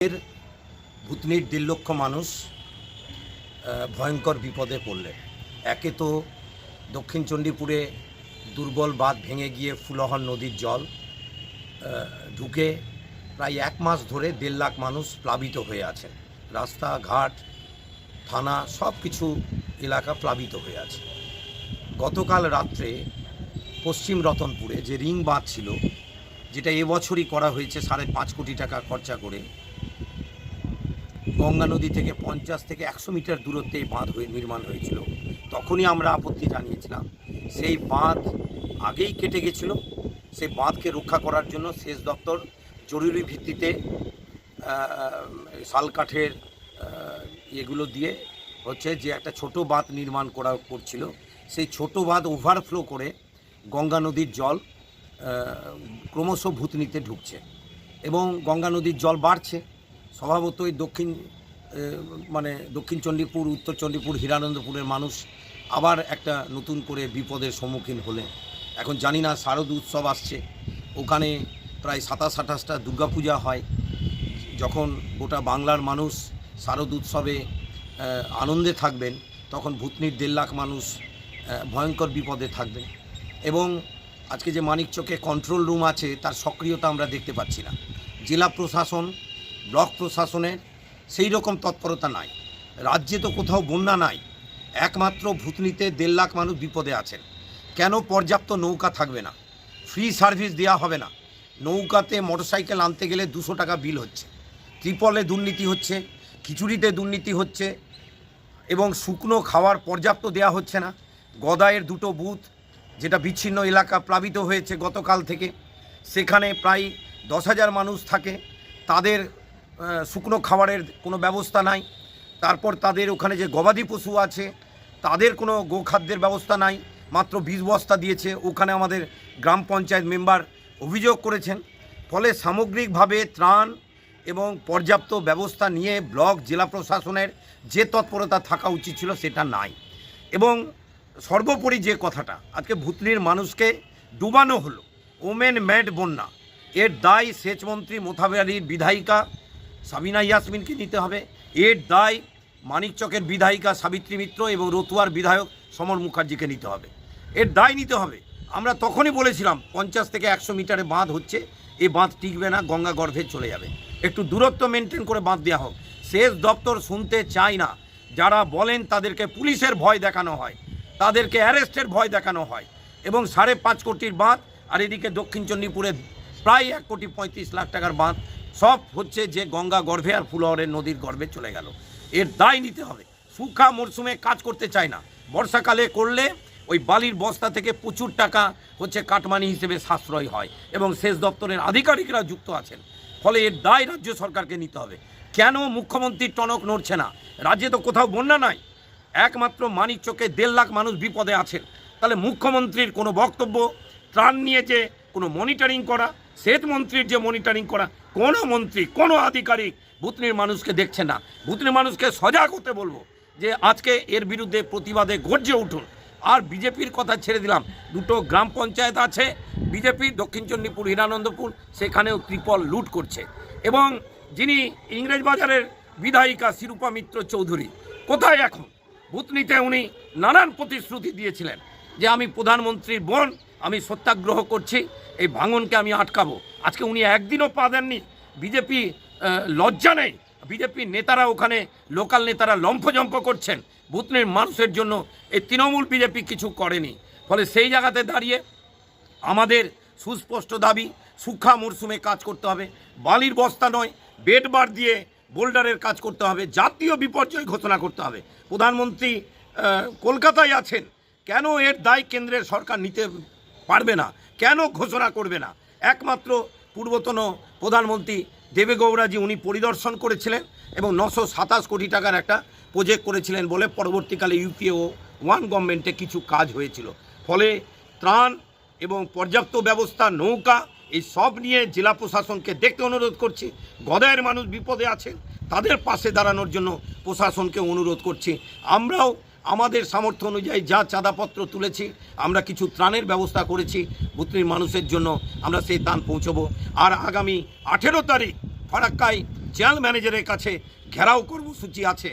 এর ভূতনির 1.5 লক্ষ মানুষ ভয়ঙ্কর বিপদে পড়লেন। একে তো দক্ষিণ চণ্ডীপুরে দুর্বল বাঁধ ভেঙে গিয়ে ফুলহর নদীর জল ঢুকে প্রায় 1 মাস ধরে 1.5 লাখ মানুষ প্লাবিত হয়ে আছেন। রাস্তাঘাট, থানা সব কিছু এলাকা প্লাবিত হয়ে আছে। গতকাল রাত্রে পশ্চিম রতনপুরে যে রিং বাঁধ ছিল, যেটা এবছরই করা হয়েছে 5.5 কোটি টাকা খরচা করে, গঙ্গা নদী থেকে 50 থেকে 100 মিটার দূরত্বে এই বাঁধ নির্মাণ হয়েছিল। তখনই আমরা আপত্তি জানিয়েছিলাম। সেই বাঁধ আগেই কেটে গেছিল। সেই বাঁধকে রক্ষা করার জন্য সেচ দপ্তর জরুরি ভিত্তিতে শাল কাঠের এগুলো দিয়ে যে একটা ছোট বাঁধ নির্মাণ করছিল। সেই ছোট বাঁধ ওভারফ্লো করে গঙ্গা নদীর জল ক্রমশ ভূতনিতে ঢুকছে এবং গঙ্গা নদীর জল বাড়ছে। স্বভাবতই দক্ষিণ চণ্ডীপুর, উত্তর চণ্ডীপুর, হীরানন্দপুরের মানুষ আবার একটা নতুন করে বিপদের সম্মুখীন হলেন। এখন জানি না, শারদ উৎসব আসছে, ওখানে প্রায় 27-28টা দুর্গাপূজা হয়। যখন গোটা বাংলার মানুষ শারদ উৎসবে আনন্দে থাকবেন, তখন ভূতনির 1.5 লাখ মানুষ ভয়ঙ্কর বিপদে থাকবেন। এবং আজকে যে মানিকচকে কন্ট্রোল রুম আছে, তার সক্রিয়তা আমরা দেখতে পাচ্ছি না। জেলা প্রশাসন, ব্লক প্রশাসনের সেই রকম তৎপরতা নাই। রাজ্যে তো কোথাও বন্যা নাই, একমাত্র ভূতনিতে 1.5 লাখ মানুষ বিপদে আছেন। কেন পর্যাপ্ত নৌকা থাকবে না? ফ্রি সার্ভিস দেওয়া হবে না? নৌকাতে মোটরসাইকেল আনতে গেলে 200 টাকা বিল হচ্ছে। ত্রিপলে দুর্নীতি হচ্ছে, খিচুড়িতে দুর্নীতি হচ্ছে এবং শুকনো খাওয়ার পর্যাপ্ত দেওয়া হচ্ছে না। গদাইয়ের 2টো বুথ, যেটা বিচ্ছিন্ন এলাকা প্লাবিত হয়েছে গতকাল থেকে, সেখানে প্রায় 10,000 মানুষ থাকে। তাদের শুকনো খাবারের কোনো ব্যবস্থা নাই। তারপর তাদের ওখানে যে গবাদি পশু আছে, তাদের কোনো গোখাদ্যের ব্যবস্থা নাই। মাত্র 20 বস্তা দিয়েছে। ওখানে আমাদের গ্রাম পঞ্চায়েত মেম্বার অভিযোগ করেছেন। ফলে সামগ্রিকভাবে ত্রাণ এবং পর্যাপ্ত ব্যবস্থা নিয়ে ব্লক, জেলা প্রশাসনের যে তৎপরতা থাকা উচিত ছিল, সেটা নাই। এবং সর্বোপরি যে কথাটা, আজকে ভূতনির মানুষকে ডুবানো হলো, ওমেন ম্যাড বন্যা, এর দায় সেচমন্ত্রী মোথাবাড়ির বিধায়িকা সাবিনা ইয়াসমিনকে নিতে হবে। এর দায় মানিকচকের বিধায়িকা সাবিত্রী মিত্র এবং রতুয়ার বিধায়ক সমর মুখার্জিকে নিতে হবে। এর দায় নিতে হবে। আমরা তখনই বলেছিলাম 50 থেকে 100 মিটারে বাঁধ হচ্ছে, এই বাঁধ টিকবে না, গঙ্গা গর্ভে চলে যাবে। একটু দূরত্ব মেনটেন করে বাঁধ দেওয়া হোক। সেচ দপ্তর শুনতে চায় না। যারা বলেন তাদেরকে পুলিশের ভয় দেখানো হয়, তাদেরকে অ্যারেস্টের ভয় দেখানো হয়। এবং 5.5 কোটির বাঁধ, আর এদিকে দক্ষিণ চণ্ডীপুরে প্রায় 1,35,00,000 টাকার বাঁধ, সব হচ্ছে যে গঙ্গা গর্ভে আর ফুলহরের নদীর গর্ভে চলে গেল। এর দায় নিতে হবে। শুষ্কা মরশুমে কাজ করতে চায় না, বর্ষাকালে করলে ওই বালির বস্তা থেকে প্রচুর টাকা কাটমানি হিসেবে সাশ্রয় হয় এবং সেচ দপ্তরের আধিকারিকরা যুক্ত আছেন। ফলে এর দায় রাজ্য সরকারকে নিতে হবে। কেন মুখ্যমন্ত্রীর টনক নড়ছে না? রাজ্যে তো কোথাও বন্যা নাই, একমাত্র মানিকচকে 1.5 লাখ মানুষ বিপদে আছেন। তাহলে মুখ্যমন্ত্রীর কোনো বক্তব্য, ত্রাণ নিয়ে যে কোনো মনিটরিং করা, সেচ মন্ত্রীর যে মনিটরিং করা, কোনো মন্ত্রী, কোনো আধিকারিক ভূতনির মানুষকে দেখছে না। ভূতনির মানুষকে সজাগ হতে বলবো যে আজকে এর বিরুদ্ধে প্রতিবাদে গর্জে উঠুন। আর বিজেপির কথা ছেড়ে দিলাম, 2টো গ্রাম পঞ্চায়েত আছে বিজেপি, দক্ষিণ চণ্ডীপুর, হীরানন্দপুর, সেখানেও ত্রিপল লুট করছে। এবং যিনি ইংরেজবাজারের বিধায়িকা শিরূপা মিত্র চৌধুরী, কোথায় এখন? ভূতনিতে উনি নানান প্রতিশ্রুতি দিয়েছিলেন যে আমি প্রধানমন্ত্রীর বোন, আমি সত্যাগ্রহ করছি, এই ভাঙনকে আমি আটকাবো। আজকে উনি একদিনও পা দেননি। বিজেপি লজ্জা নেই? বিজেপির নেতারা ওখানে, লোকাল নেতারা লম্ফজম্প করছেন ভূতনির মানুষের জন্য। এই তৃণমূল বিজেপি কিছু করেনি। ফলে সেই জায়গাতে দাঁড়িয়ে আমাদের সুস্পষ্ট দাবি, শুষ্কা মরশুমে কাজ করতে হবে। বালির বস্তা নয়, বেড বার দিয়ে বোল্ডারের কাজ করতে হবে। জাতীয় বিপর্যয় ঘোষণা করতে হবে। প্রধানমন্ত্রী কলকাতায় আছেন, কেন এর দায় কেন্দ্রের সরকার নিতে পারবে না? কেন ঘোষণা করবে না? একমাত্র পূর্বতন প্রধানমন্ত্রী দেবেগৌড়াজি, উনি পরিদর্শন করেছিলেন এবং 927 কোটি টাকার একটা প্রজেক্ট করেছিলেন বলে পরবর্তীকালে ইউপিএ 1 গভর্নমেন্টে কিছু কাজ হয়েছিল। ফলে ত্রাণ এবং পর্যাপ্ত ব্যবস্থা, নৌকা, এই সব নিয়ে জেলা প্রশাসনকে দেখতে অনুরোধ করছি। গদাইয়ের মানুষ বিপদে আছেন, তাদের পাশে দাঁড়ানোর জন্য প্রশাসনকে অনুরোধ করছি। আমরাও আমাদের সামর্থ্য অনুযায়ী যা চাঁদাপত্র তুলেছি, আমরা কিছু ত্রাণের ব্যবস্থা করেছি ভূতনির মানুষের জন্য, আমরা সেই ত্রাণ পৌঁছবো। আর আগামী 18 তারিখ ফারাক্কায় জেনারেল ম্যানেজারের কাছে ঘেরাও কর্মসূচি আছে।